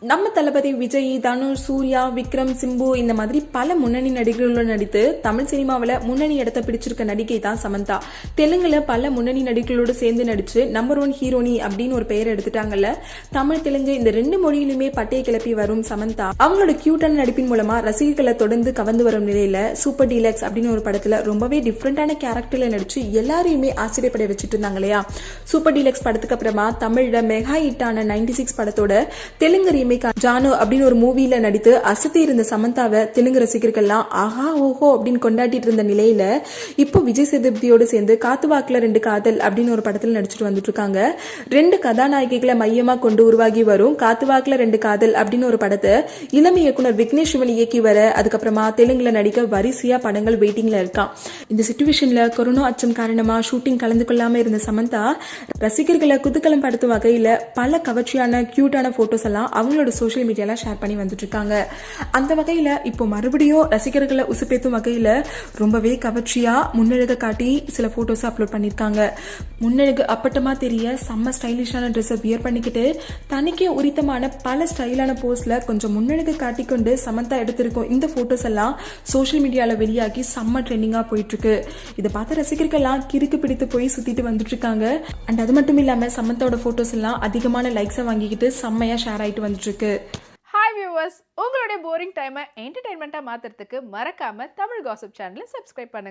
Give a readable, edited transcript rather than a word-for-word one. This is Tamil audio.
நம்ம தளபதி விஜய், தனுஷ், சூர்யா, விக்ரம், சிம்பு இந்த மாதிரி பல முன்னணி நடிகர்களுடன் நடித்து தமிழ் சினிமாவில் முன்னணி இடத்தை பிடிச்சிருக்க நடிகை தான் சமந்தா. தெலுங்குல பல முன்னணி நடிகர்களோடு சேர்ந்து நடிச்சு நம்பர் 1 ஹீரோனி அப்படின்னு ஒரு பெயர் எடுத்துட்டாங்கல்ல. தமிழ், தெலுங்கு இந்த 2 மொழியிலுமே பட்டையை கிளப்பி வரும் சமந்தா அவங்களோட கியூட்டான நடிப்பின் மூலமா ரசிகர்களை தொடர்ந்து கவர்ந்து வரும் நிலையில சூப்பர் டீலக்ஸ் அப்படின்னு ஒரு படத்துல ரொம்பவே டிஃப்ரெண்டான கேரக்டர்ல நடிச்சு எல்லாரையுமே ஆச்சரியப்பட வச்சுட்டு இருந்தாங்க இல்லையா. சூப்பர் டீலக்ஸ் படத்துக்கு அப்புறமா தமிழ்ல மெகா ஹிட்டான 96 படத்தோட தெலுங்கு ஜானு அப்படின்னு ஒரு மூவில நடித்து அசத்தி இருந்த சமந்தாவை தெலுங்கு ரசிகர்கள்லாம் ஆஹா ஓஹோ அப்படின்னு கொண்டாடிட்டு இருந்த நிலையில இப்போ விஜய் சேதுபதியோடு சேர்ந்து காத்துவாக்குல 2 காதல் அப்படின்னு ஒரு படத்துல நடிச்சுட்டு வந்துட்டு இருக்காங்க. 2 கதாநாயகிகளை மையமா கொண்டு உருவாகி வரும் காத்துவாக்குல 2 காதல் அப்படின்னு ஒரு படத்தை இளம் இயக்குனர் விக்னேஷ் சிவன் இயக்கி வர அதுக்கப்புறமா தெலுங்குல நடிக்க வரிசையா படங்கள் வெயிட்டிங்ல இருக்கான். இந்த சிச்சுவேஷன்ல கொரோனா அச்சம் காரணமா ஷூட்டிங் கலந்து கொள்ளாம இருந்த சமந்தா ரசிகர்களை குதூகலம் படுத்தும் வகையில பல கவர்ச்சியான கியூட்டான போட்டோஸ் எல்லாம் அவங்களோட சோஷியல் மீடியால ஷேர் பண்ணி வந்துட்டு இருக்காங்க. அந்த வகையில இப்போ மறுபடியும் ரசிகர்களை உசுப்பேத்தும் வகையில ரொம்பவே கவர்ச்சியா முன்னழக காட்டி சில போட்டோஸ் அப்லோட் பண்ணிருக்காங்க. முன்னழகு அப்பட்டமா தெரிய செம்ம ஸ்டைலிஷான ட்ரெஸ்ஸை வியர் பண்ணிக்கிட்டு தனக்கே உரித்தமான பல ஸ்டைலான போஸ்ட்ல கொஞ்சம் முன்னழகு காட்டிக்கொண்டு சமந்தா எடுத்திருக்கும் இந்த போட்டோஸ் எல்லாம் சோஷியல் மீடியால வெளியாகி செம்ம ட்ரெண்டிங்கா போயிட்டு இருக்கு. இதை பார்த்த ரசிகர்கள்லாம் கிறுக்கு பிடித்து போய் சுத்திட்டு வந்துட்டு இருக்காங்க. அண்ட் அது மட்டும் இல்லாம சமந்தாவோட போட்டோஸ் எல்லாம் அதிகமான லைக்ஸை வாங்கிக்கிட்டு செம்மையா ஷேர் ஆயிட்டு வந்துட்டு இருக்கு. ஹாய் வியூவர்ஸ், உங்களுடைய போரிங் டைமை என்டர்டைன்மெண்ட்டாக மாற்றுறதுக்கு மறக்காமல் தமிழ் காசிப் சேனலை சப்ஸ்கிரைப் பண்ணுங்கள்.